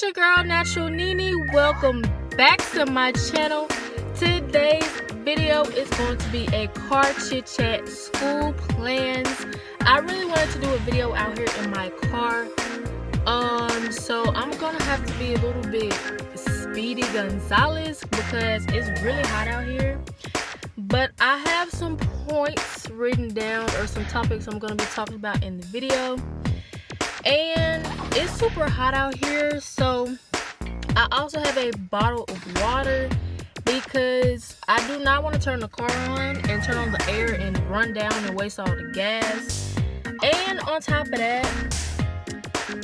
your girl Natural Nini. Welcome back to my channel. Today's video is going to be a car chit chat, school plans. I really wanted to do a video out here in my car. So I'm gonna have to be a little bit Speedy Gonzalez because it's really hot out here. But I have some points written down, or some topics I'm gonna be talking about in the video. And it's super hot out here, so I also have a bottle of water because I do not want to turn the car on and turn on the air and run down and waste all the gas. And on top of that,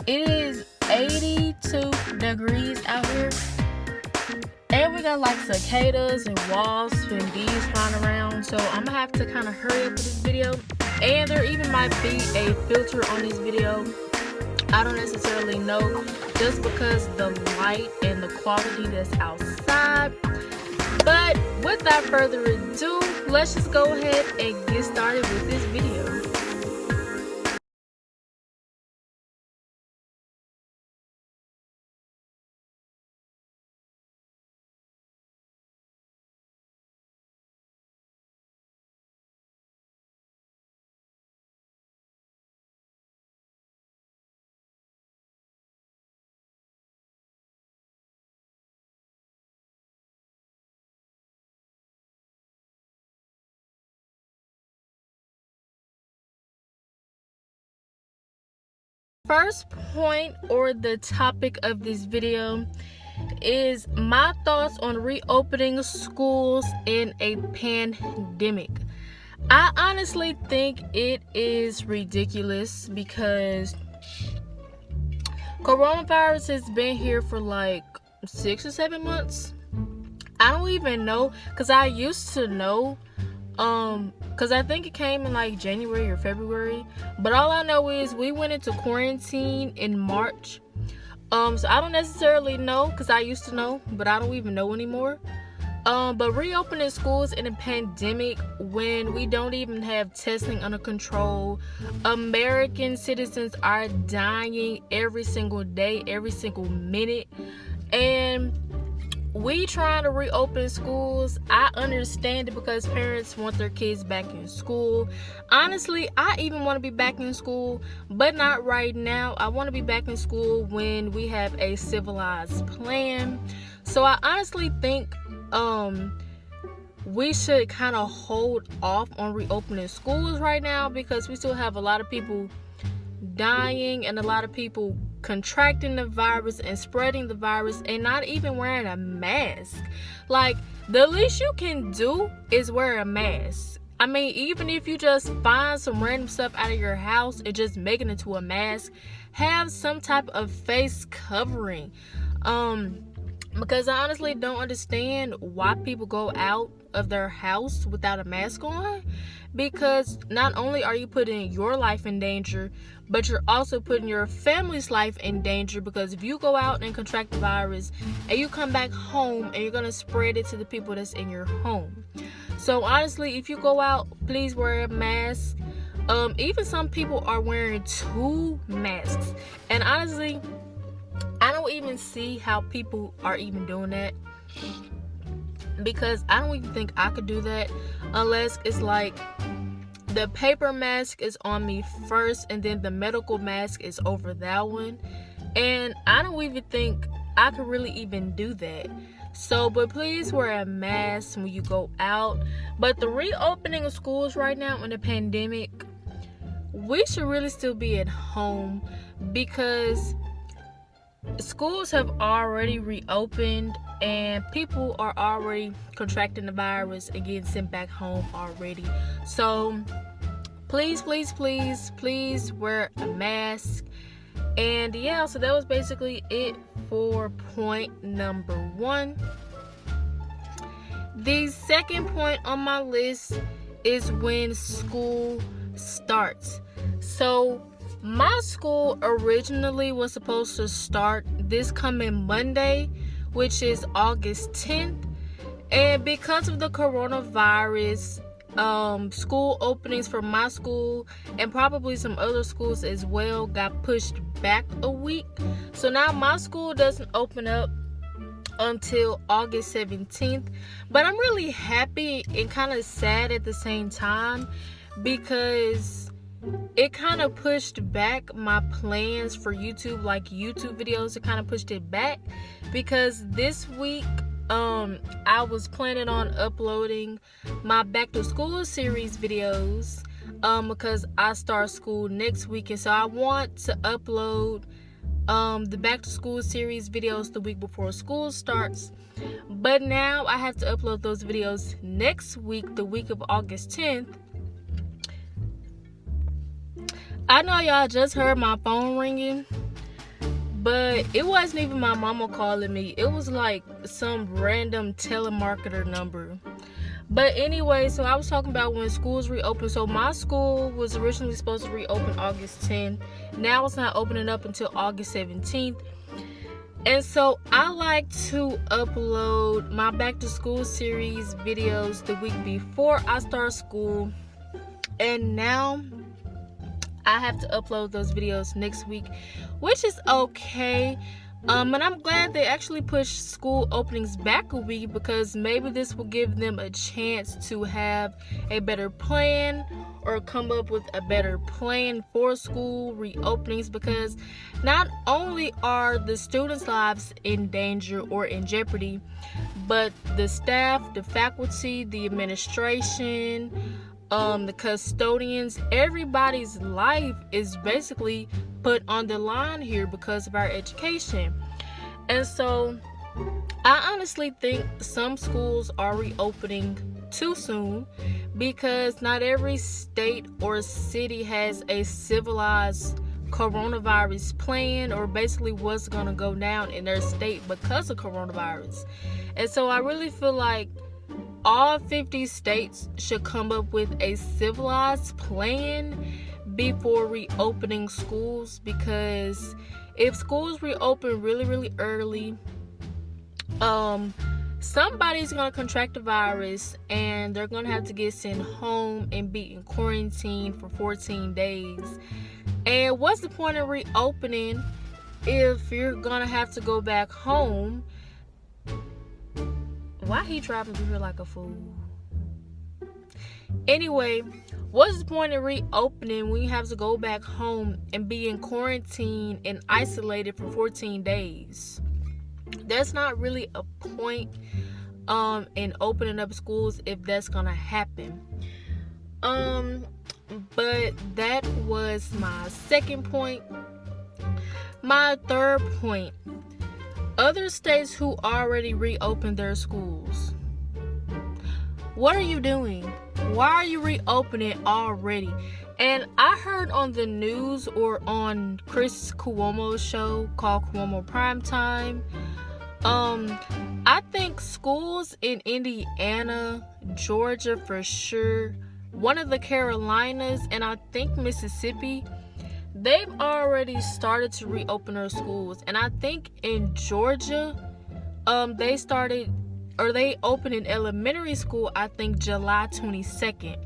it is 82 degrees out here, and we got like cicadas and wasps and bees flying around, so I'm gonna have to kind of hurry up with this video. And there even might be a filter on this video. I don't necessarily know, just because the light and the quality that's outside. But without further ado, let's just go ahead and get started with this video. First point, or the topic of this video, is my thoughts on reopening schools in a pandemic. I honestly think it is ridiculous because coronavirus has been here for like 6 or 7 months. I don't even know, because I used to know, because I think it came in like January or February, but all I know is we went into quarantine in March. So I don't necessarily know, because I used to know, but I don't even know anymore. But reopening schools in a pandemic when we don't even have testing under control, American citizens are dying every single day, every single minute, and we trying to reopen schools. I understand it because parents want their kids back in school. Honestly, I even want to be back in school, but not right now. I want to be back in school when we have a civilized plan. So I honestly think we should kind of hold off on reopening schools right now, because we still have a lot of people dying and a lot of people contracting the virus and spreading the virus and not even wearing a mask. Like, the least you can do is wear a mask. I mean, even if you just find some random stuff out of your house and just make it into a mask, have some type of face covering. Because I honestly don't understand why people go out of their house without a mask on, because not only are you putting your life in danger, but you're also putting your family's life in danger, because if you go out and contract the virus and you come back home and you're going to spread it to the people that's in your home. So honestly, if you go out, please wear a mask. Even some people are wearing 2 masks, and honestly, I don't even see how people are even doing that, because I don't even think I could do that unless it's like the paper mask is on me first and then the medical mask is over that one, and I don't even think I could really even do that. So, but please wear a mask when you go out. But the reopening of schools right now in the pandemic, we should really still be at home, because schools have already reopened and people are already contracting the virus and getting sent back home already. So please wear a mask. And yeah, so that was basically it for point number 1. The second point on my list is when school starts. So my school originally was supposed to start this coming Monday, which is August 10th. And because of the coronavirus, school openings for my school and probably some other schools as well got pushed back a week. So now my school doesn't open up until August 17th, but I'm really happy and kind of sad at the same time, because it kind of pushed back my plans for YouTube, like YouTube videos. It kind of pushed it back, because this week I was planning on uploading my back to school series videos, because I start school next week, and so I want to upload the back to school series videos the week before school starts. But now I have to upload those videos next week, the week of August 10th. I know y'all just heard my phone ringing, but it wasn't even my mama calling me. It was like some random telemarketer number. But anyway, so I was talking about when schools reopen. So my school was originally supposed to reopen August 10th. Now it's not opening up until August 17th. And so I like to upload my back to school series videos the week before I start school. And now I have to upload those videos next week, which is okay. And I'm glad they actually pushed school openings back a week, because maybe this will give them a chance to have a better plan, or come up with a better plan for school reopenings, because not only are the students' lives in danger or in jeopardy, but the staff, the faculty, the administration, the custodians, everybody's life is basically put on the line here because of our education. And so I honestly think some schools are reopening too soon, because not every state or city has a civilized coronavirus plan, or basically what's going to go down in their state because of coronavirus. And so I really feel like all 50 states should come up with a civilized plan before reopening schools, because if schools reopen really early, somebody's gonna contract the virus, and they're gonna have to get sent home and be in quarantine for 14 days. And what's the point of reopening if you're gonna have to go back home? Why he driving through here like a fool? Anyway, what's the point of reopening when you have to go back home and be in quarantine and isolated for 14 days? There's not really a point in opening up schools if that's gonna happen. But that was my second point. My third point: other states who already reopened their schools. What are you doing? Why are you reopening already? And I heard on the news, or on Chris Cuomo's show called Cuomo Primetime, I think schools in Indiana, Georgia for sure, one of the Carolinas, and I think Mississippi, they've already started to reopen their schools. And I think in Georgia, they opened an elementary school, I think July 22nd.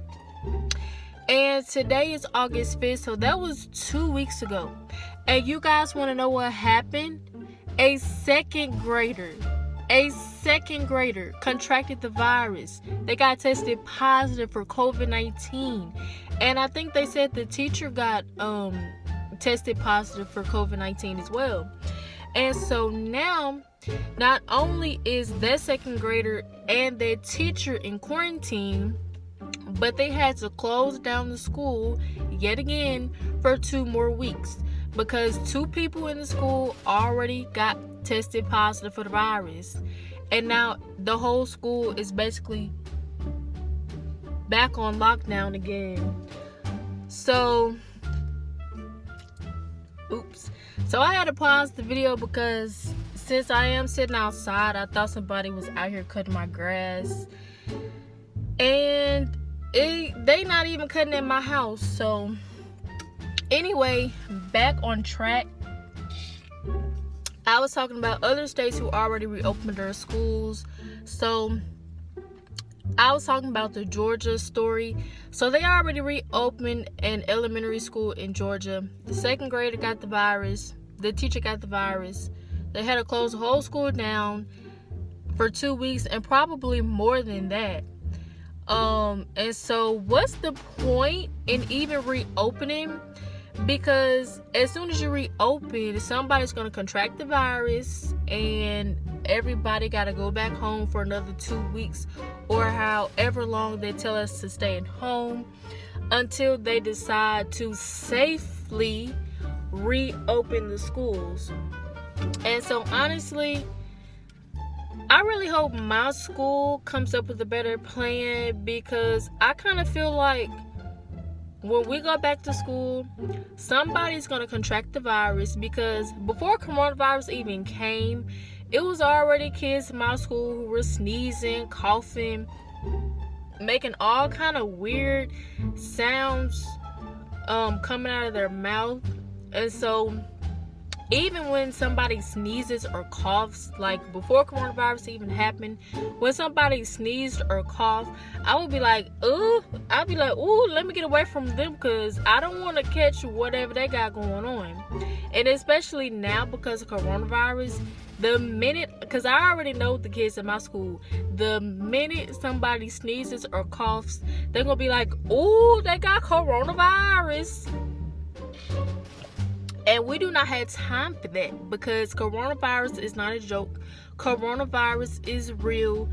And today is August 5th, so that was 2 weeks ago. And you guys want to know what happened? A second grader contracted the virus. They got tested positive for COVID-19. And I think they said the teacher got tested positive for COVID-19 as well. And so now, not only is that second grader and their teacher in quarantine, but they had to close down the school yet again for 2 more weeks, because 2 people in the school already got tested positive for the virus. And now the whole school is basically back on lockdown again. So I had to pause the video, because since I am sitting outside, I thought somebody was out here cutting my grass, and they not even cutting in my house. So anyway, back on track. I was talking about other states who already reopened their schools. So I was talking about the Georgia story. So they already reopened an elementary school in Georgia. The second grader got the virus. The teacher got the virus. They had to close the whole school down for 2 weeks and probably more than that. And so what's the point in even reopening? Because as soon as you reopen, somebody's going to contract the virus and everybody got to go back home for another 2 weeks or however long they tell us to stay at home until they decide to safely reopen the schools. And so honestly, I really hope my school comes up with a better plan, because I kind of feel like when we go back to school, somebody's going to contract the virus, because before coronavirus even came, it was already kids in my school who were sneezing, coughing, making all kind of weird sounds coming out of their mouth. And so even when somebody sneezes or coughs, like before coronavirus even happened, when somebody sneezed or coughed, I would be like, ooh, let me get away from them, because I don't want to catch whatever they got going on. And especially now because of coronavirus, because I already know the kids in my school, the minute somebody sneezes or coughs, they're going to be like, ooh, they got coronavirus. And we do not have time for that, because coronavirus is not a joke. Coronavirus is real.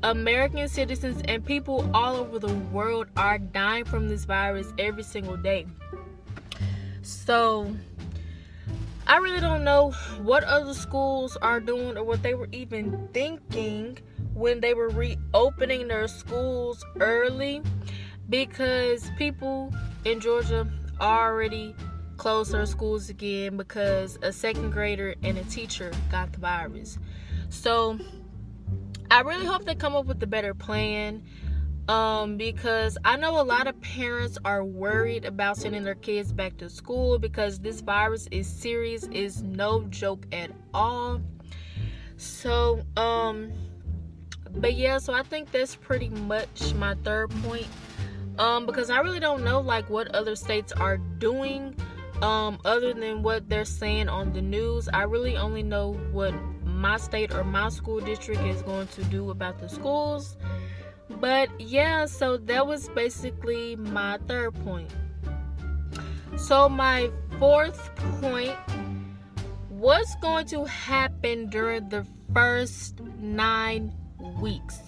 American citizens and people all over the world are dying from this virus every single day. So I really don't know what other schools are doing or what they were even thinking when they were reopening their schools early, because people in Georgia already closed their schools again because a second grader and a teacher got the virus. So I really hope they come up with a better plan, because I know a lot of parents are worried about sending their kids back to school, because this virus is serious, is no joke at all. So but yeah, so I think that's pretty much my third point, because I really don't know like what other states are doing other than what they're saying on the news. I really only know what my state or my school district is going to do about the schools. But yeah, so that was basically my third point. So my fourth point, what's going to happen during the first 9 weeks?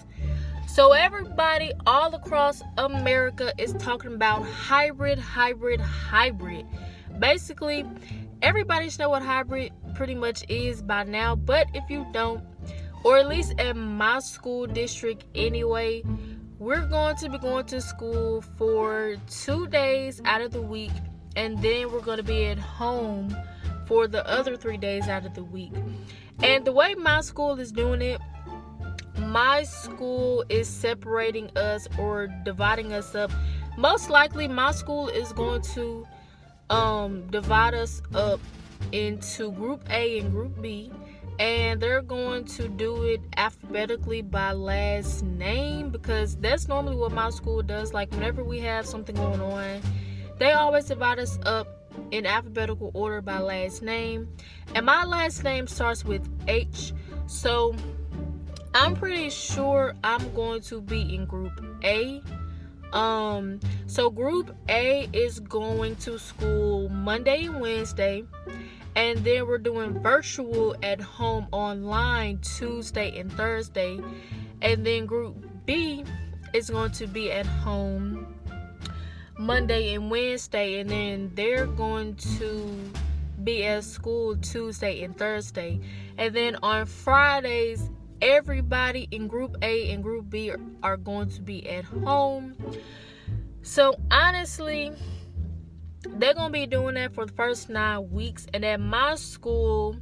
So everybody all across America is talking about hybrid. Basically, everybody should know what hybrid pretty much is by now. But if you don't, or at least at my school district anyway, we're going to be going to school for 2 days out of the week. And then we're going to be at home for the other 3 days out of the week. And the way my school is doing it, my school is separating us or dividing us up. Most likely my school is going to divide us up into group A and group B, and they're going to do it alphabetically by last name, because that's normally what my school does. Like whenever we have something going on, they always divide us up in alphabetical order by last name, and my last name starts with H, so I'm pretty sure I'm going to be in group A. So group A is going to school Monday and Wednesday, and then we're doing virtual at home online Tuesday and Thursday, and then group B is going to be at home Monday and Wednesday, and then they're going to be at school Tuesday and Thursday, and then on Fridays everybody in group A and group B are going to be at home. So honestly, they're going to be doing that for the first 9 weeks. And at my school,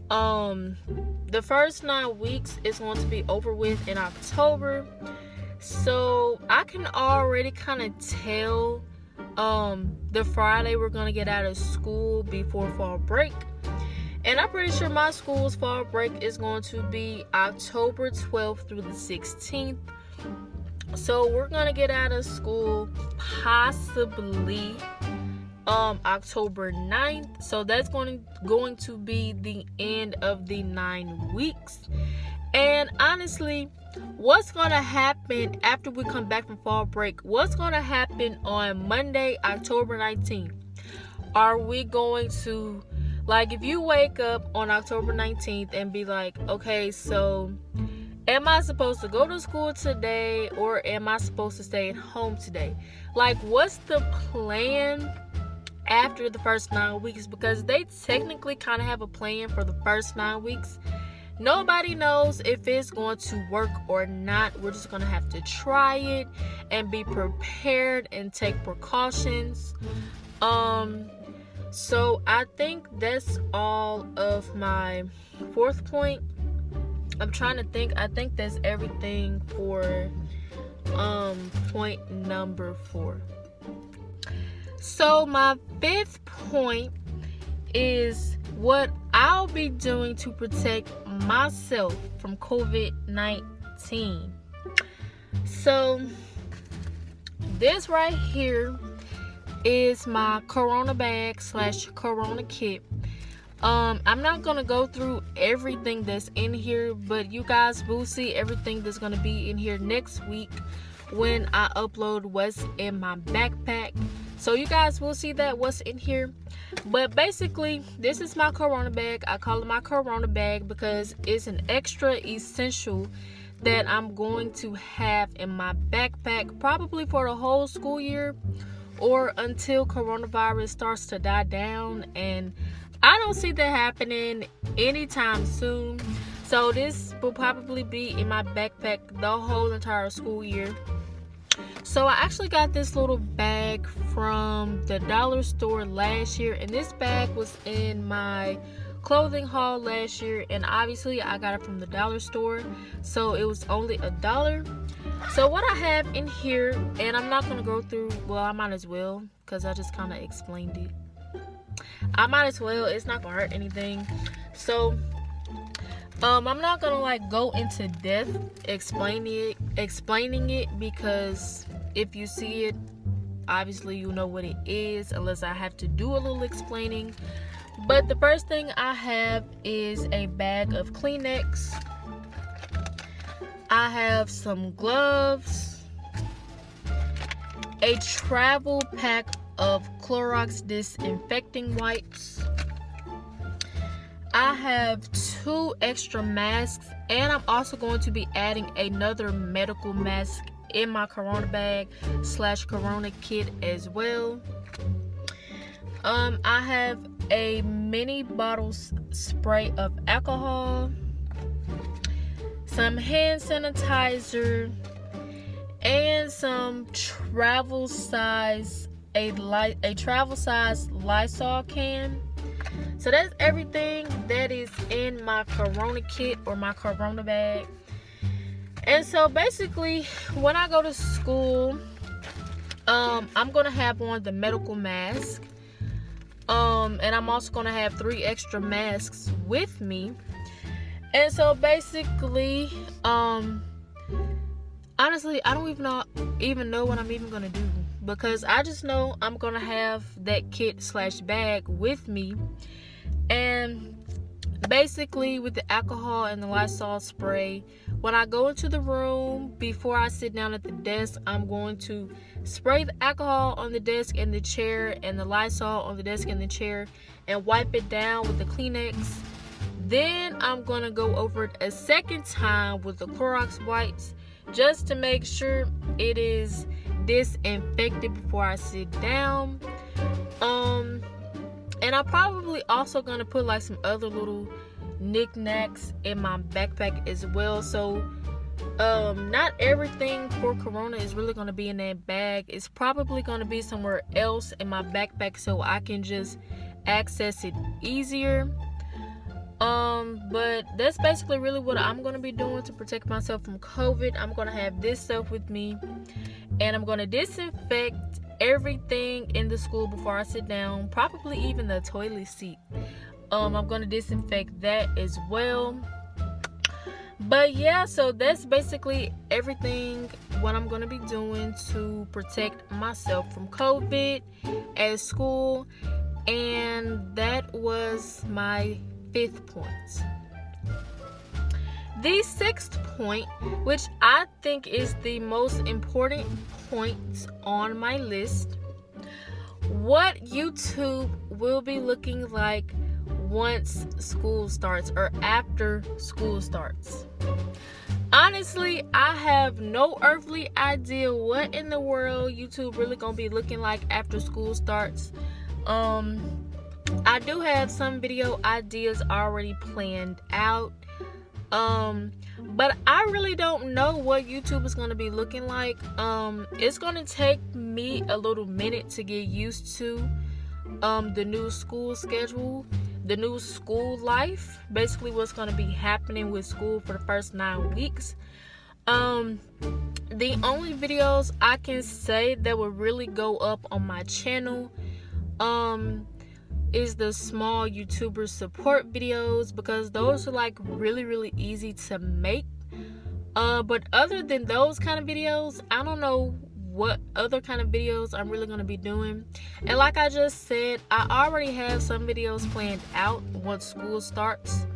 the first 9 weeks is going to be over with in October. So I can already kind of tell the Friday we're going to get out of school before fall break. And I'm pretty sure my school's fall break is going to be October 12th through the 16th. So we're gonna get out of school possibly October 9th. So that's going to be the end of the 9 weeks. And honestly, what's gonna happen after we come back from fall break? What's gonna happen on Monday, October 19th? Are we going to, like, if you wake up on October 19th and be like, okay, so am I supposed to go to school today, or am I supposed to stay at home today? Like, what's the plan after the first 9 weeks? Because they technically kind of have a plan for the first 9 weeks. Nobody knows if it's going to work or not. We're just going to have to try it and be prepared and take precautions. So I think that's all of my 4th point. I'm trying to think. I think that's everything for point number 4. So my 5th point is what I'll be doing to protect myself from COVID-19. So this right here is my Corona bag / Corona kit. I'm not gonna go through everything that's in here, but you guys will see everything that's gonna be in here next week when I upload what's in my backpack. So you guys will see that what's in here. But basically, this is my Corona bag. I call it my Corona bag because it's an extra essential that I'm going to have in my backpack probably for the whole school year, or until coronavirus starts to die down, and I don't see that happening anytime soon. So this will probably be in my backpack the whole entire school year. So I actually got this little bag from the dollar store last year, and this bag was in my clothing haul last year, and obviously I got it from the dollar store, so it was only $1. So what I have in here, and I'm not going to go through, well, I might as well, because I just kind of explained it. I might as well, it's not going to hurt anything. So I'm not going to like go into depth explaining it, because if you see it, obviously you know what it is, unless I have to do a little explaining. But the first thing I have is a bag of Kleenex. I have some gloves, a travel pack of Clorox disinfecting wipes. I have 2 extra masks, and I'm also going to be adding another medical mask in my Corona bag / Corona kit as well. I have a mini bottle spray of alcohol, some hand sanitizer, and some travel size Lysol can. So that's everything that is in my Corona kit or my Corona bag. And so basically, when I go to school, I'm gonna have on the medical mask, and I'm also gonna have 3 extra masks with me. And so basically, honestly, I don't even know what I'm even gonna do, because I just know I'm gonna have that kit / bag with me. And basically, with the alcohol and the Lysol spray, when I go into the room, before I sit down at the desk, I'm going to spray the alcohol on the desk and the chair, and the Lysol on the desk and the chair, and wipe it down with the Kleenex. Then I'm going to go over it a second time with the Clorox wipes, just to make sure it is disinfected before I sit down. And I'm probably also going to put like some other little knickknacks in my backpack as well. So not everything for Corona is really going to be in that bag. It's probably going to be somewhere else in my backpack, so I can just access it easier. But that's basically really what I'm going to be doing to protect myself from COVID. I'm going to have this stuff with me, and I'm going to disinfect everything in the school before I sit down, probably even the toilet seat. I'm going to disinfect that as well. But yeah, so that's basically everything what I'm going to be doing to protect myself from COVID at school. And that was my 5th point. The 6th point, which I think is the most important point on my list, what YouTube will be looking like once school starts or after school starts. Honestly, I have no earthly idea what in the world YouTube really gonna be looking like after school starts. I do have some video ideas already planned out, but I really don't know what YouTube is going to be looking like. It's going to take me a little minute to get used to the new school schedule, the new school life, basically what's going to be happening with school for the first 9 weeks. The only videos I can say that will really go up on my channel is the small YouTuber support videos, because those are like really easy to make. But other than those kind of videos, I don't know what other kind of videos I'm really going to be doing. And like I just said, I already have some videos planned out once school starts,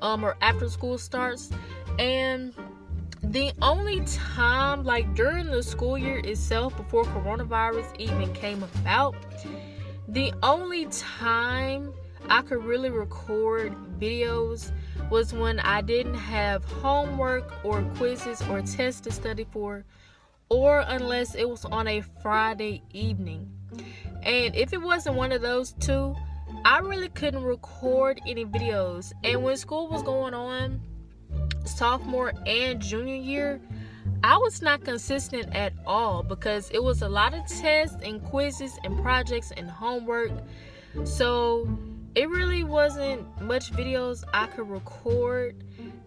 or after school starts. And the only time, like during the school year itself, before coronavirus even came about, the only time I could really record videos was when I didn't have homework or quizzes or tests to study for, or unless it was on a Friday evening. And if it wasn't one of those two, I really couldn't record any videos. And when school was going on, sophomore and junior year, I was not consistent at all, because it was a lot of tests and quizzes and projects and homework. So it really wasn't much videos I could record.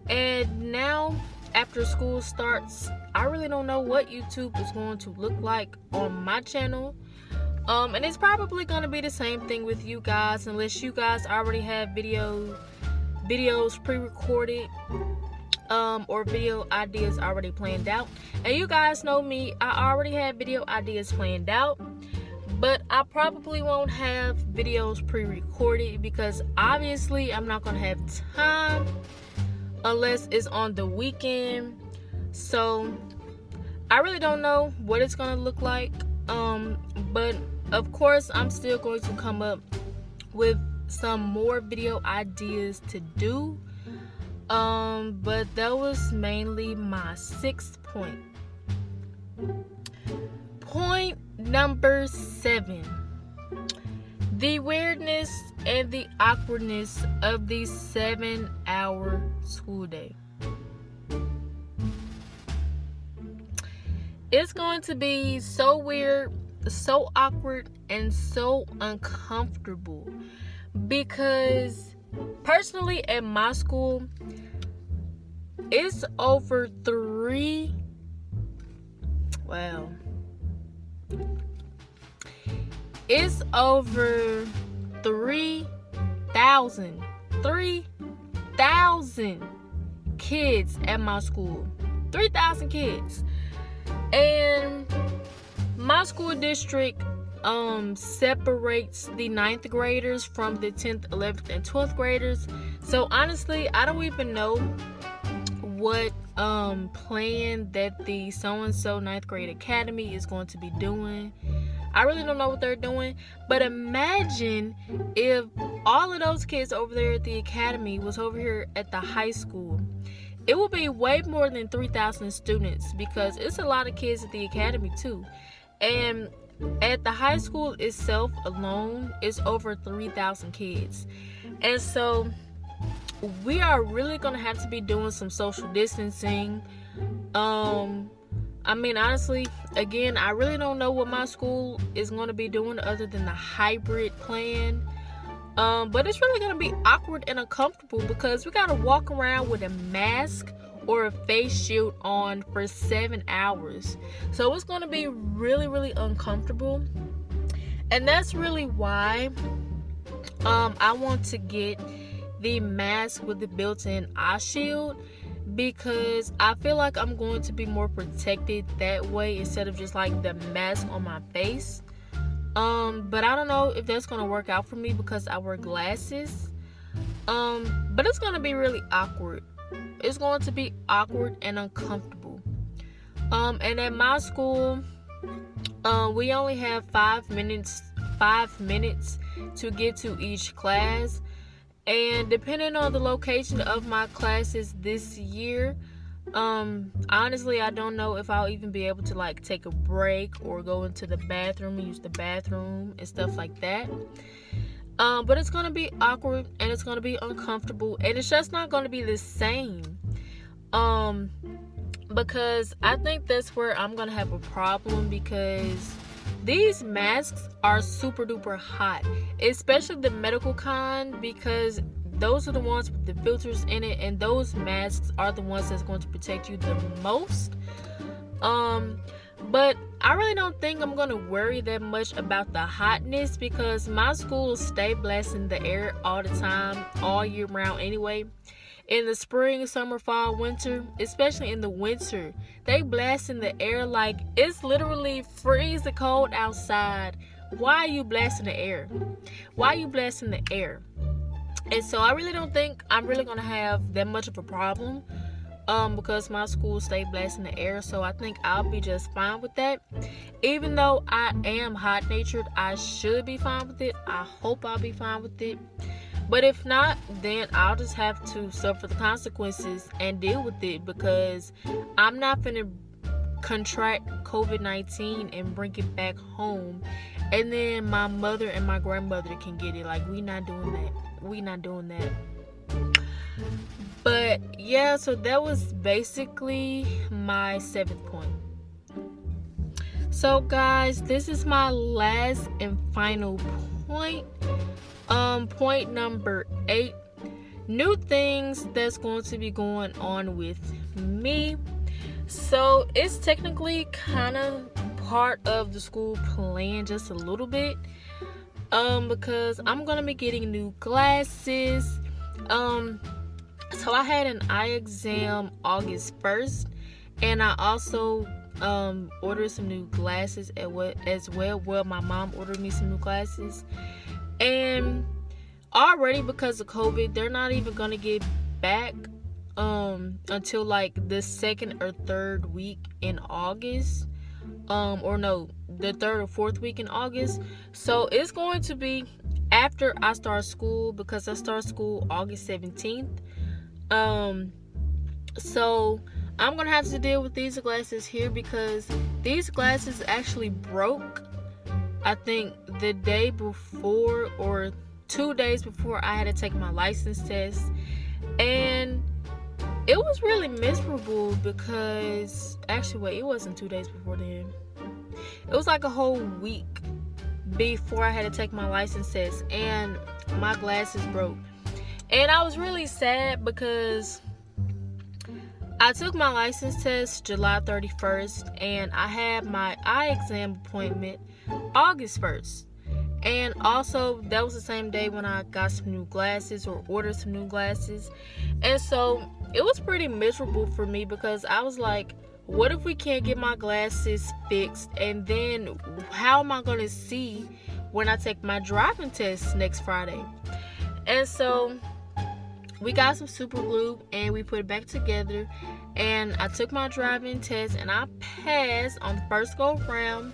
And now after school starts, I really don't know what YouTube is going to look like on my channel. And it's probably going to be the same thing with you guys, unless you guys already have videos pre-recorded, or video ideas already planned out. And you guys know me, I already have video ideas planned out, but I probably won't have videos pre-recorded, because obviously I'm not gonna have time unless it's on the weekend. So I really don't know what it's gonna look like, but of course I'm still going to come up with some more video ideas to do. But that was mainly my 6th point. Point number 7. The weirdness and the awkwardness of the 7-hour school day. It's going to be so weird, so awkward, and so uncomfortable, because personally at my school, it's over 3,000 kids at my school. 3,000 kids. And my school district separates the 9th graders from the 10th, 11th, and 12th graders. So honestly, I don't even know what plan that the so-and-so 9th grade academy is going to be doing. I really don't know what they're doing. But imagine if all of those kids over there at the academy was over here at the high school. It will be way more than 3,000 students, because it's a lot of kids at the academy too. And at the high school itself alone, it's over 3,000 kids. And so we are really going to have to be doing some social distancing. I mean, honestly, again, I really don't know what my school is going to be doing other than the hybrid plan. But it's really going to be awkward and uncomfortable, because we got to walk around with a mask or a face shield on for 7 hours. So it's going to be really uncomfortable. And that's really why I want to get the mask with the built-in eye shield, because I feel like I'm going to be more protected that way instead of just like the mask on my face. But I don't know if that's gonna work out for me because I wear glasses. But it's gonna be really awkward. It's going to be awkward and uncomfortable. And at my school, we only have 5 minutes to get to each class. And depending on the location of my classes this year, honestly, I don't know if I'll even be able to like take a break or go into the bathroom and use the bathroom and stuff like that. But it's gonna be awkward and it's gonna be uncomfortable and it's just not gonna be the same. Because I think that's where I'm gonna have a problem, because these masks are super duper hot, especially the medical kind, because those are the ones with the filters in it, and those masks are the ones that's going to protect you the most. But I really don't think I'm gonna worry that much about the hotness, because my schools stay blasting the air all the time, all year round anyway. In the spring, summer, fall, winter, especially in the winter, they blast in the air like it's literally freezing cold outside. Why are you blasting the air? Why are you blasting the air? And so I really don't think I'm really gonna have that much of a problem, because my school stay blasting the air. So I think I'll be just fine with that. Even though I am hot natured, I should be fine with it. I hope I'll be fine with it. But if not, then I'll just have to suffer the consequences and deal with it, because I'm not gonna contract COVID-19 and bring it back home, and then my mother and my grandmother can get it. Like, we not doing that. But yeah, so that was basically my 7th point. So guys, this is my last and final point. Point number 8, new things that's going to be going on with me. So it's technically kind of part of the school plan, just a little bit, because I'm gonna be getting new glasses. So I had an eye exam August 1st, and I also ordered some new glasses as well. Well, my mom ordered me some new glasses. And already, because of COVID, they're not even gonna get back until like the 2nd or 3rd week in August, or no, the 3rd or 4th week in August. So it's going to be after I start school, because I start school August 17th. So I'm gonna have to deal with these glasses here, because these glasses actually broke, I think, the day before or 2 days before I had to take my license test. And it was really miserable, because actually, wait, it wasn't 2 days before then. It was like a whole week before I had to take my license test, and my glasses broke. And I was really sad, because I took my license test July 31st, and I had my eye exam appointment August 1st. And also, that was the same day when I got some new glasses, or ordered some new glasses. And so it was pretty miserable for me, because I was like, what if we can't get my glasses fixed? And then how am I going to see when I take my driving test next Friday? And so we got some super glue and we put it back together, and I took my driving test and I passed on the first go round.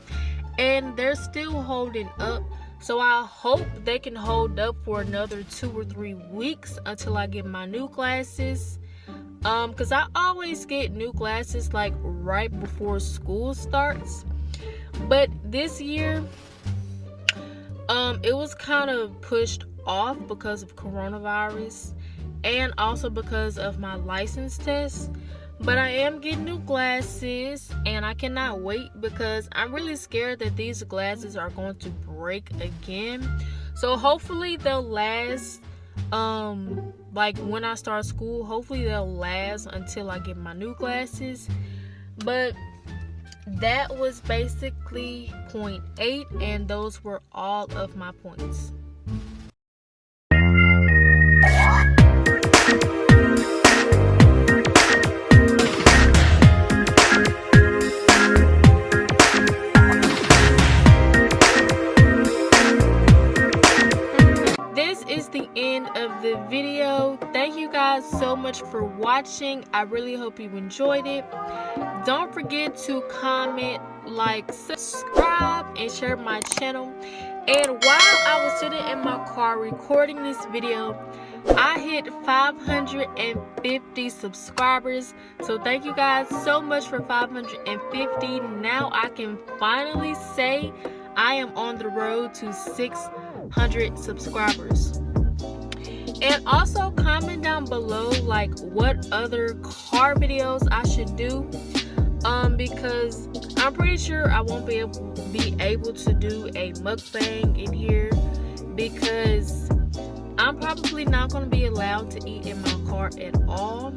And they're still holding up, so I hope they can hold up for another 2 or 3 weeks until I get my new glasses. Because I always get new glasses like right before school starts, but this year it was kind of pushed off because of coronavirus, and also because of my license test. But I am getting new glasses, and I cannot wait, because I'm really scared that these glasses are going to break again. So hopefully they'll last, like when I start school, hopefully they'll last until I get my new glasses. But that was basically point 8, and those were all of my points. end of the video. Thank you guys so much for watching. I really hope you enjoyed it. Don't forget to comment, like, subscribe, and share my channel. And while I was sitting in my car recording this video, I hit 550 subscribers. So thank you guys so much for 550. Now I can finally say I am on the road to 600 subscribers. And also comment down below like what other car videos I should do, because I'm pretty sure I won't be able to do a mukbang in here, because I'm probably not going to be allowed to eat in my car at all.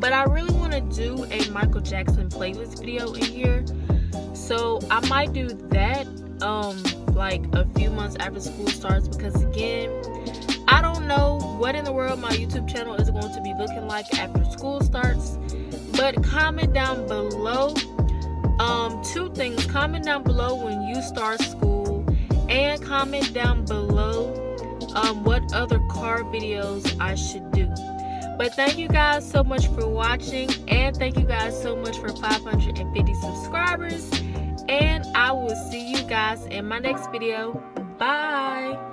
But I really want to do a Michael Jackson playlist video in here, so I might do that like a few months after school starts, because again, I don't know what in the world my YouTube channel is going to be looking like after school starts. But comment down below two things. Comment down below when you start school, and comment down below what other car videos I should do. But thank you guys so much for watching, and thank you guys so much for 550 subscribers, and I will see you guys in my next video. Bye.